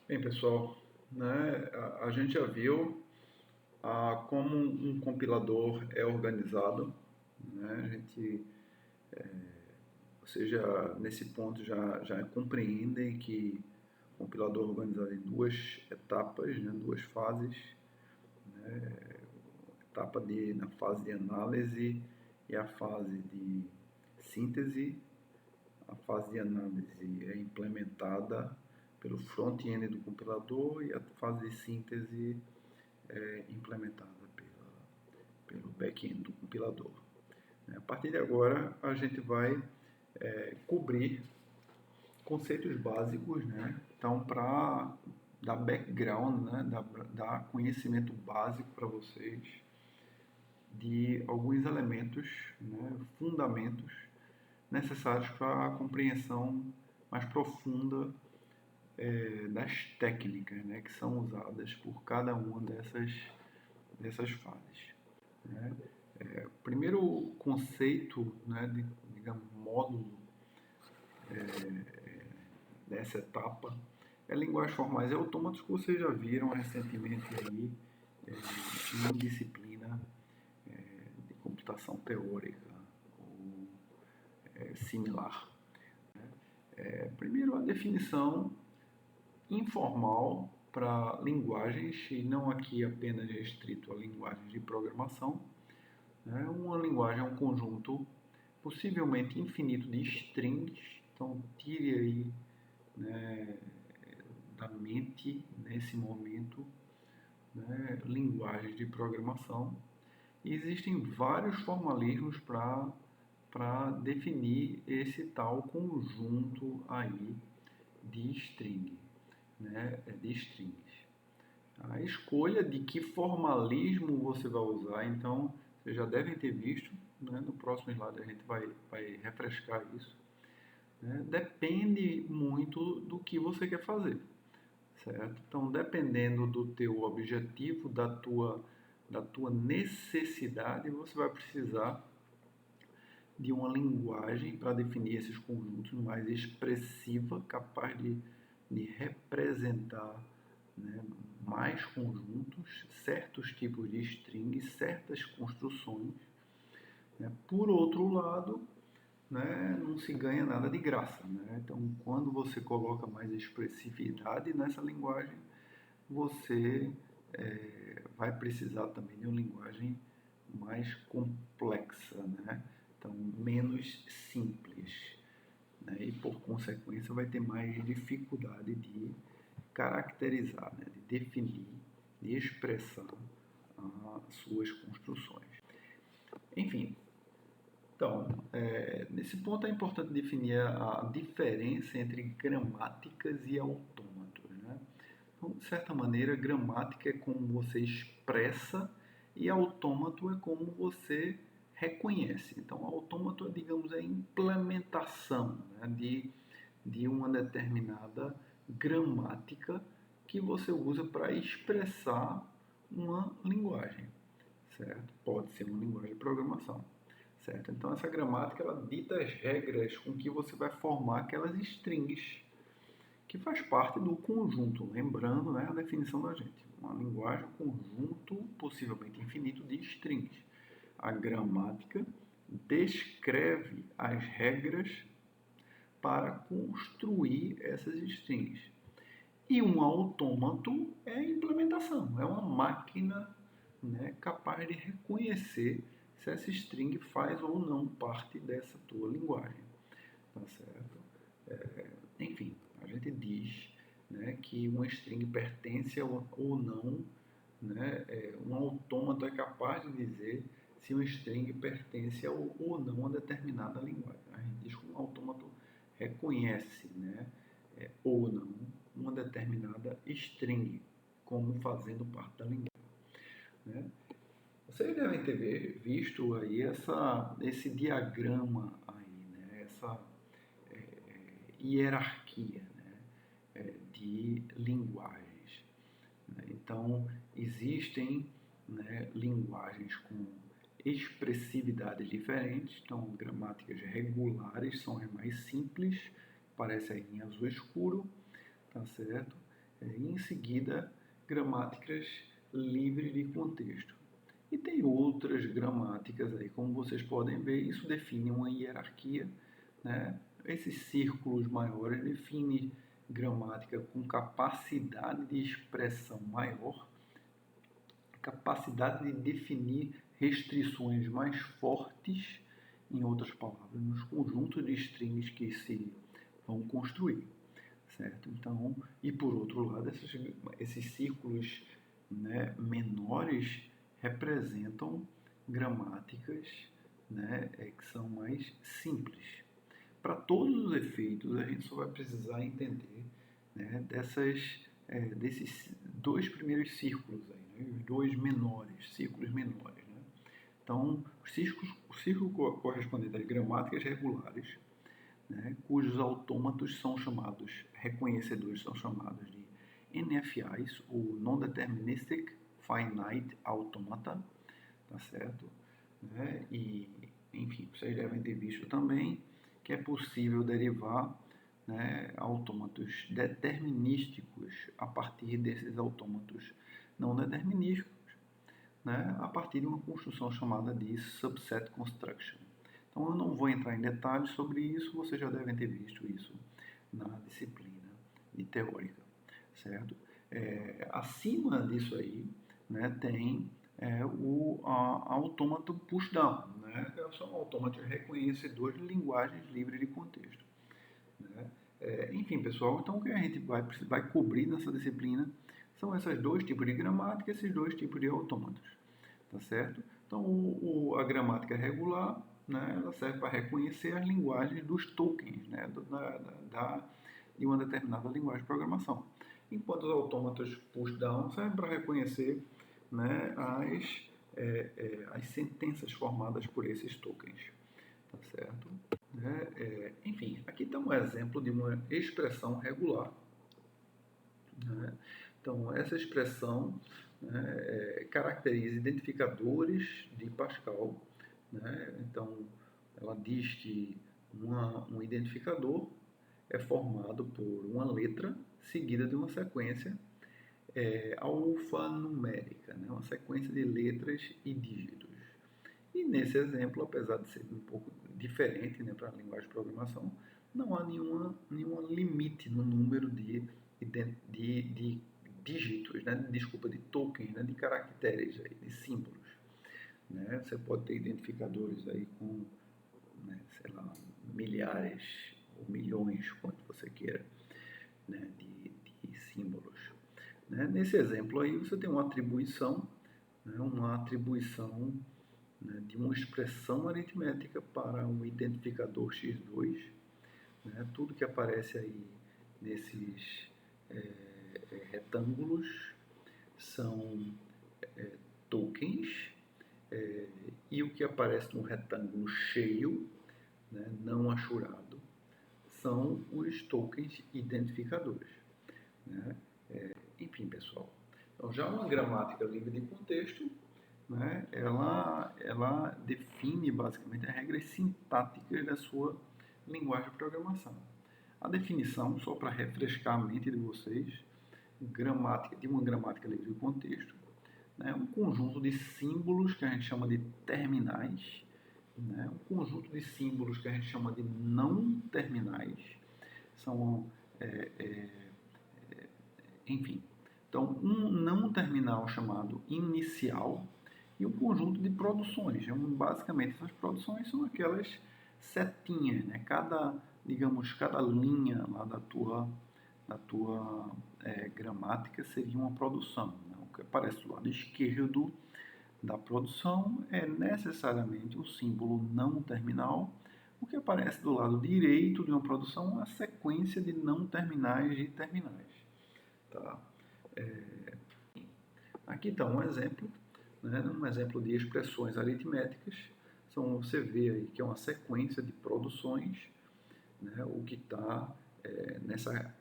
Bem, pessoal, né, a gente já viu como um compilador é organizado, né? A gente, vocês já nesse ponto já compreendem que o compilador é organizado em duas etapas, né, duas fases, na fase de análise e a fase de síntese. A fase de análise é implementada pelo front-end do compilador e a fase de síntese é implementada pelo back-end do compilador. A partir de agora, a gente vai cobrir conceitos básicos, né? Então, para dar background, né? Dar conhecimento básico para vocês de alguns elementos, né? Fundamentos necessários para a compreensão mais profunda das técnicas, né? Que são usadas por cada uma dessas fases. Né? O primeiro conceito, né, digamos, módulo dessa etapa é linguagens formais e autômatos que vocês já viram recentemente aí em disciplina de computação teórica ou similar. Primeiro, a definição informal para linguagens, e não aqui apenas restrito a linguagens de programação. Né? Uma linguagem é um conjunto possivelmente infinito de strings, então tire aí, né, da mente nesse momento, né, linguagens de programação. E existem vários formalismos para definir esse tal conjunto aí de string, né, de strings. A escolha de que formalismo você vai usar, então, vocês já devem ter visto, né? No próximo slide a gente vai refrescar isso. Né? Depende muito do que você quer fazer, certo? Então, dependendo do teu objetivo, da tua necessidade, você vai precisar de uma linguagem para definir esses conjuntos mais expressiva, capaz de representar, né, mais conjuntos, certos tipos de strings, certas construções. Né? Por outro lado, né, não se ganha nada de graça. Né? Então, quando você coloca mais expressividade nessa linguagem, você vai precisar também de uma linguagem mais complexa, né? Então, menos simples. Né? E, por consequência, vai ter mais dificuldade de caracterizar, né? De definir, de expressar as suas construções. Enfim, então, nesse ponto é importante definir a diferença entre gramáticas e autômatos. Né? Então, de certa maneira, gramática é como você expressa e autômato é como você reconhece. Então, autômato é, digamos, a implementação, né, de uma determinada gramática que você usa para expressar uma linguagem, certo? Pode ser uma linguagem de programação, certo? Então, essa gramática ela dita as regras com que você vai formar aquelas strings que faz parte do conjunto, lembrando, né, a definição da gente. Uma linguagem é um conjunto, possivelmente infinito, de strings. A gramática descreve as regras para construir essas strings. E um autômato é a implementação, é uma máquina, né, capaz de reconhecer se essa string faz ou não parte dessa tua linguagem. Tá certo? Enfim, a gente diz, né, que uma string pertence ou não, né, um autômato é capaz de dizer se uma string pertence ou não a determinada linguagem. A gente diz que um autômato reconhece, né, ou não uma determinada string como fazendo parte da linguagem. Né? Vocês devem ter visto aí esse diagrama aí, né, essa hierarquia, né, de linguagens. Né? Então, existem, né, linguagens com expressividades diferentes. Então, gramáticas regulares são as mais simples, aparece aí em azul escuro, tá certo? E em seguida, gramáticas livres de contexto. E tem outras gramáticas aí, como vocês podem ver, isso define uma hierarquia, né? Esses círculos maiores definem gramática com capacidade de expressão maior, capacidade de definir restrições mais fortes, em outras palavras, nos conjuntos de strings que se vão construir, certo? Então, e por outro lado, esses círculos, né, menores representam gramáticas, né, que são mais simples. Para todos os efeitos, a gente só vai precisar entender, né, desses dois primeiros círculos aí, né, os dois menores, círculos menores, né? Então, o círculo correspondente às gramáticas regulares, né, cujos autômatos são chamados, reconhecedores são chamados de NFIs, ou Non-Deterministic Finite Automata, tá certo? Né? E, enfim, vocês devem ter visto também que é possível derivar, né, autômatos determinísticos a partir desses autômatos não determinísticos, né, a partir de uma construção chamada de subset construction. Então eu não vou entrar em detalhes sobre isso, vocês já devem ter visto isso na disciplina de teórica, certo? Acima disso aí, né, tem o autômato pushdown, né, são autômatos reconhecedores de linguagens livres de contexto, né? Enfim, pessoal, então o que a gente vai cobrir nessa disciplina são esses dois tipos de gramática, esses dois tipos de autômatos, tá certo? Então, a gramática regular, né, ela serve para reconhecer as linguagens dos tokens, né, de uma determinada linguagem de programação. Enquanto os autômatos push-down servem para reconhecer, né, as sentenças formadas por esses tokens, tá certo? Enfim, aqui está um exemplo de uma expressão regular, né? Então, essa expressão, né, caracteriza identificadores de Pascal, né? Então, ela diz que um identificador é formado por uma letra seguida de uma sequência alfanumérica, né? Uma sequência de letras e dígitos. E nesse exemplo, apesar de ser um pouco diferente, né, para a linguagem de programação, não há nenhuma limite no número de dígitos, né, de tokens, né, de caracteres, aí, de símbolos. Né? Você pode ter identificadores aí com, né, sei lá, milhares ou milhões, quanto você queira, né, de símbolos. Né? Nesse exemplo aí, você tem uma atribuição, né, né, de uma expressão aritmética para um identificador x2, né? Tudo que aparece aí nesses retângulos são tokens, e o que aparece no retângulo cheio, né, não achurado, são os tokens identificadores, né? Enfim, pessoal, então já uma gramática livre de contexto, né, ela define basicamente as regras sintáticas da sua linguagem de programação. A definição, só para refrescar a mente de vocês, de uma gramática livre de contexto, né, um conjunto de símbolos que a gente chama de terminais, né, um conjunto de símbolos que a gente chama de não terminais, são, enfim, então um não terminal chamado inicial e um conjunto de produções. Basicamente, essas produções são aquelas setinhas, né? Digamos, cada linha lá da tua gramática seria uma produção, né? O que aparece do lado esquerdo da produção é necessariamente um símbolo não terminal. O que aparece do lado direito de uma produção é uma sequência de não terminais e terminais. Tá? Aqui está um exemplo, né, um exemplo de expressões aritméticas. Então, você vê aí que é uma sequência de produções, né, o que está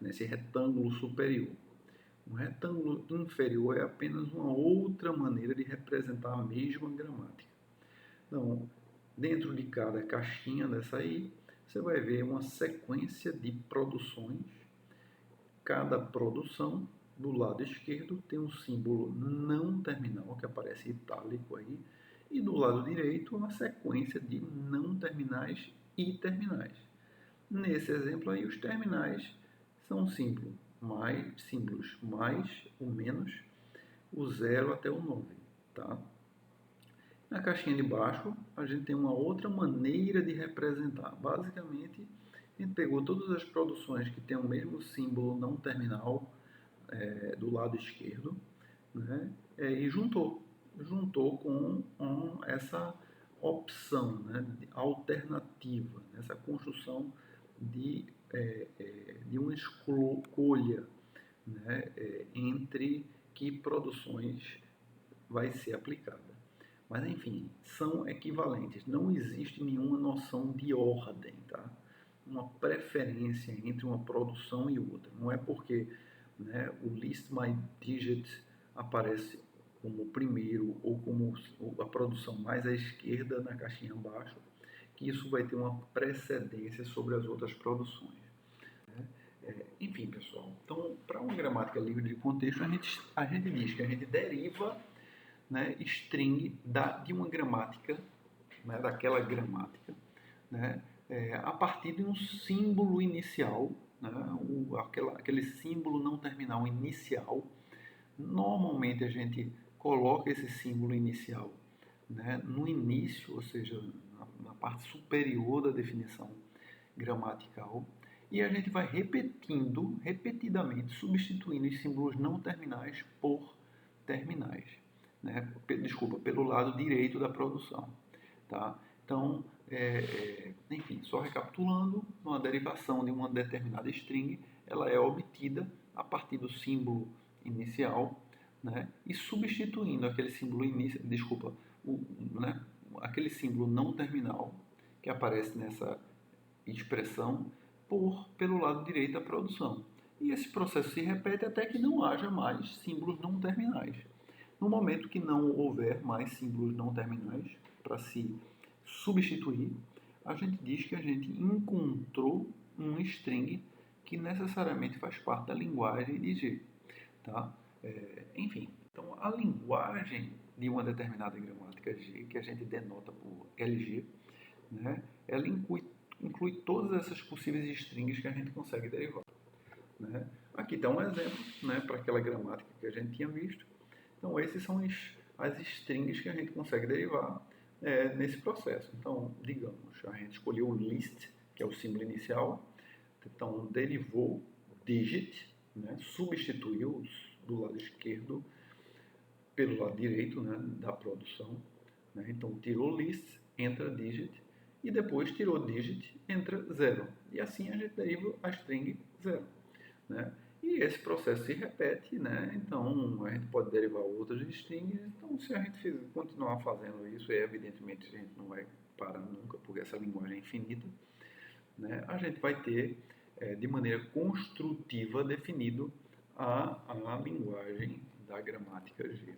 nesse retângulo superior. Um retângulo inferior é apenas uma outra maneira de representar a mesma gramática. Então, dentro de cada caixinha dessa aí, você vai ver uma sequência de produções. Cada produção do lado esquerdo tem um símbolo não terminal, que aparece itálico aí, e do lado direito uma sequência de não terminais e terminais. Nesse exemplo aí, os terminais são símbolos mais ou menos, o 0 até o 9, tá? Na caixinha de baixo, a gente tem uma outra maneira de representar. Basicamente, a gente pegou todas as produções que têm o mesmo símbolo não terminal do lado esquerdo, né, e juntou com essa opção, né, alternativa, essa construção de uma escolha, né, entre que produções vai ser aplicada. Mas, enfim, são equivalentes. Não existe nenhuma noção de ordem, tá? Uma preferência entre uma produção e outra. Não é porque, né, o list my digit aparece como primeiro ou como a produção mais à esquerda na caixinha abaixo, que isso vai ter uma precedência sobre as outras produções. Enfim, pessoal, então, para uma gramática livre de contexto, a gente diz que a gente deriva, né, string de uma gramática, né, daquela gramática, né, a partir de um símbolo inicial, né, aquele símbolo não terminal inicial. Normalmente a gente coloca esse símbolo inicial, né, no início, ou seja, na parte superior da definição gramatical, e a gente vai repetidamente, substituindo os símbolos não terminais por terminais, né? Desculpa, pelo lado direito da produção, tá? Então, enfim, só recapitulando, uma derivação de uma determinada string, ela é obtida a partir do símbolo inicial, né? E substituindo aquele símbolo né? Aquele símbolo não terminal que aparece nessa expressão pelo lado direito da produção. E esse processo se repete até que não haja mais símbolos não terminais. No momento que não houver mais símbolos não terminais para se substituir, a gente diz que a gente encontrou um string que necessariamente faz parte da linguagem de G. Tá? Enfim, então a linguagem de uma determinada gramática G, que a gente denota por LG, né, ela inclui todas essas possíveis strings que a gente consegue derivar. Né? Aqui está um exemplo, né, para aquela gramática que a gente tinha visto. Então, esses são as strings que a gente consegue derivar nesse processo. Então, digamos, a gente escolheu o list, que é o símbolo inicial. Então, derivou digit, né, substituiu do lado esquerdo pelo lado direito, né, da produção. Né? Então, tirou list, entra digit, e depois tirou digit, entra 0. E assim a gente deriva a string 0. Né? E esse processo se repete, né? Então a gente pode derivar outras strings. Então, se a gente continuar fazendo isso, evidentemente a gente não vai parar nunca, porque essa linguagem é infinita, né? A gente vai ter, de maneira construtiva, definido a linguagem da gramática G.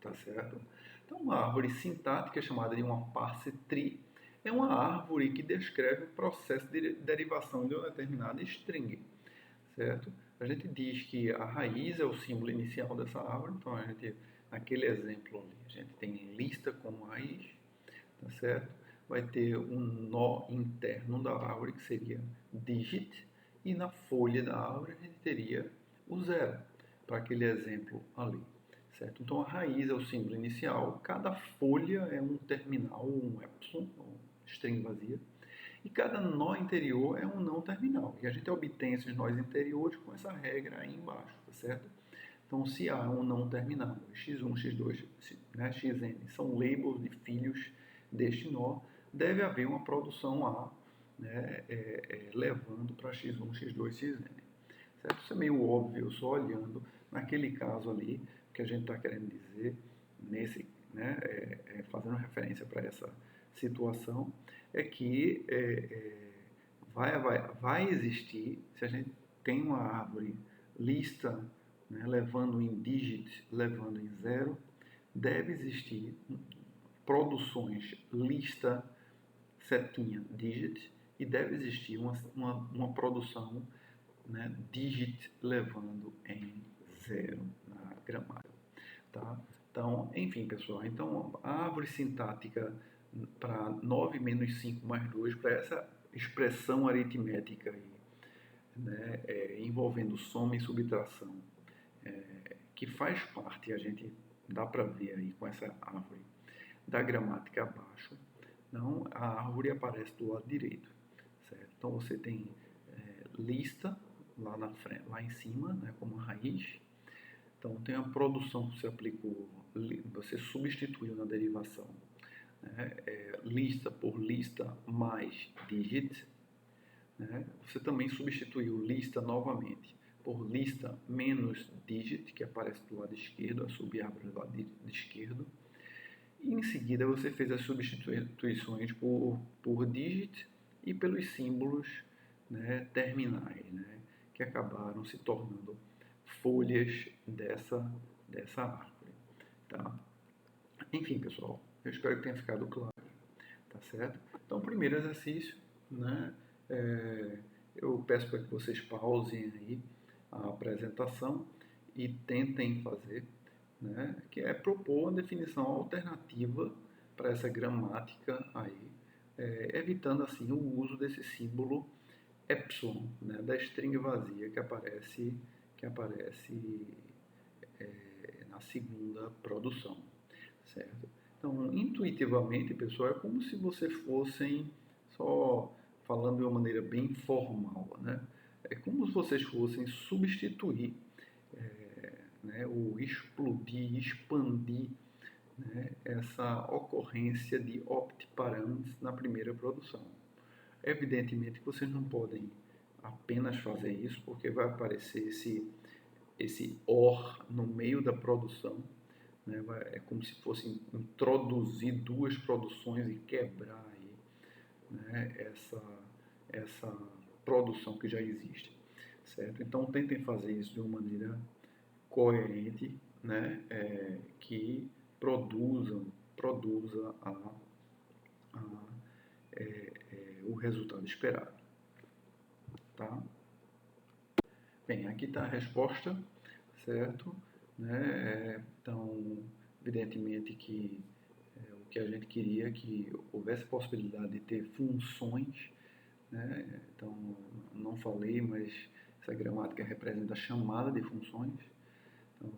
Tá certo? Então, uma árvore sintática chamada de uma parse tree é uma árvore que descreve o processo de derivação de uma determinada string. Certo? A gente diz que a raiz é o símbolo inicial dessa árvore, então a gente, naquele exemplo ali, a gente tem lista como raiz, tá certo? Vai ter um nó interno da árvore, que seria digit, e na folha da árvore a gente teria o 0, para aquele exemplo ali, certo? Então a raiz é o símbolo inicial, cada folha é um terminal, um epsilon, string vazia, e cada nó interior é um não terminal. E a gente obtém esses nós interiores com essa regra aí embaixo, tá certo? Então, se há um não terminal, x1, x2, né, xn, são labels de filhos deste nó, deve haver uma produção A, né, levando para x1, x2, xn. Certo? Isso é meio óbvio, só olhando naquele caso ali, que a gente está querendo dizer, né, fazendo referência para essa situação, é que vai existir, se a gente tem uma árvore lista, né, levando em digit, levando em 0, deve existir produções lista, setinha, digit, e deve existir uma produção, né, digit levando em 0 na gramática, tá? Então, enfim, pessoal, então a árvore sintática para 9 menos 5 mais 2, para essa expressão aritmética aí, né, envolvendo soma e subtração, que faz parte, a gente dá para ver aí com essa árvore da gramática abaixo. Não, a árvore aparece do lado direito, certo? Então você tem lista lá na frente, lá em cima, né, como raiz. Então tem a produção que você aplicou, você substituiu na derivação, né, lista por lista mais digit, né? Você também substituiu lista novamente por lista menos digit, que aparece do lado esquerdo, a subárvore do lado esquerdo. E em seguida você fez as substituições por digit e pelos símbolos, né, terminais, né, que acabaram se tornando folhas dessa árvore. Tá? Enfim, pessoal, eu espero que tenha ficado claro. Tá certo? Então, o primeiro exercício, né, eu peço para que vocês pausem aí a apresentação e tentem fazer, né, que é propor uma definição alternativa para essa gramática aí, evitando assim o uso desse símbolo epsilon, né, da string vazia que aparece na segunda produção, certo? Então, intuitivamente, pessoal, é como se vocês fossem, só falando de uma maneira bem formal, né? É como se vocês fossem substituir, né, ou explodir, expandir, né, essa ocorrência de optparams na primeira produção. Evidentemente que vocês não podem apenas fazer isso, porque vai aparecer esse OR no meio da produção, né? É como se fosse introduzir duas produções e quebrar aí, né, essa produção que já existe, certo? Então tentem fazer isso de uma maneira coerente, né, que produza o resultado esperado, tá? Bem, aqui está a resposta, certo? Né? Então, evidentemente que o que a gente queria é que houvesse possibilidade de ter funções, né? Então, não falei, mas essa gramática representa a chamada de funções. Então,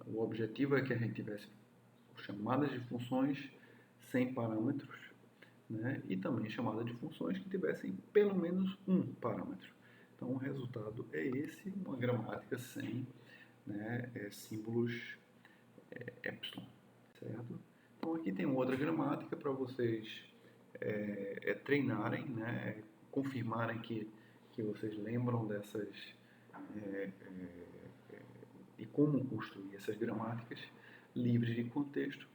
o objetivo é que a gente tivesse chamadas de funções sem parâmetros, né? E também chamadas de funções que tivessem pelo menos um parâmetro. Então, o resultado é esse, uma gramática sem, né, símbolos epsilon, certo? Então, aqui tem outra gramática para vocês treinarem, né, confirmarem que vocês lembram dessas e como construir essas gramáticas livres de contexto.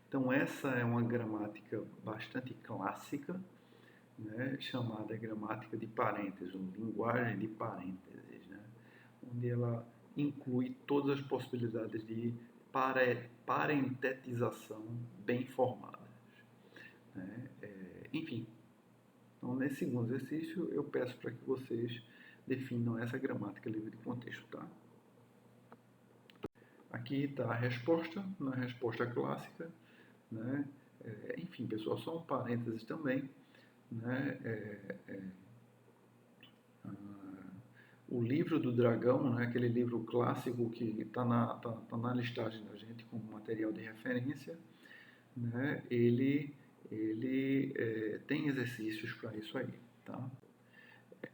Então, essa é uma gramática bastante clássica, né, chamada gramática de parênteses, ou linguagem de parênteses, né, onde ela inclui todas as possibilidades de parentetização bem formadas, né? Enfim, então nesse segundo exercício eu peço para que vocês definam essa gramática livre de contexto, tá? Aqui está a resposta, na resposta clássica, né? Enfim, pessoal, só um parênteses também, né? O livro do dragão, né, aquele livro clássico que está na listagem da gente como material de referência, né, ele tem exercícios para isso aí, tá?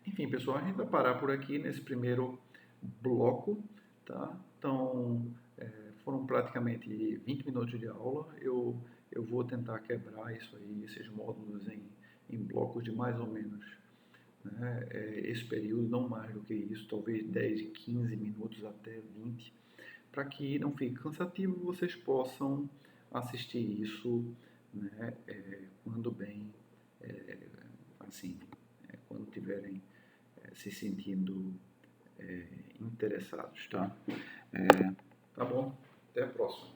Enfim, pessoal, a gente vai parar por aqui nesse primeiro bloco, tá? Então, foram praticamente 20 minutos de aula. Eu vou tentar quebrar isso aí, esses módulos em blocos de mais ou menos, né, esse período, não mais do que isso, talvez 10, 15 minutos até 20, para que não fique cansativo e vocês possam assistir isso, né, quando bem, assim, quando tiverem se sentindo interessados, tá? Tá bom, até a próxima.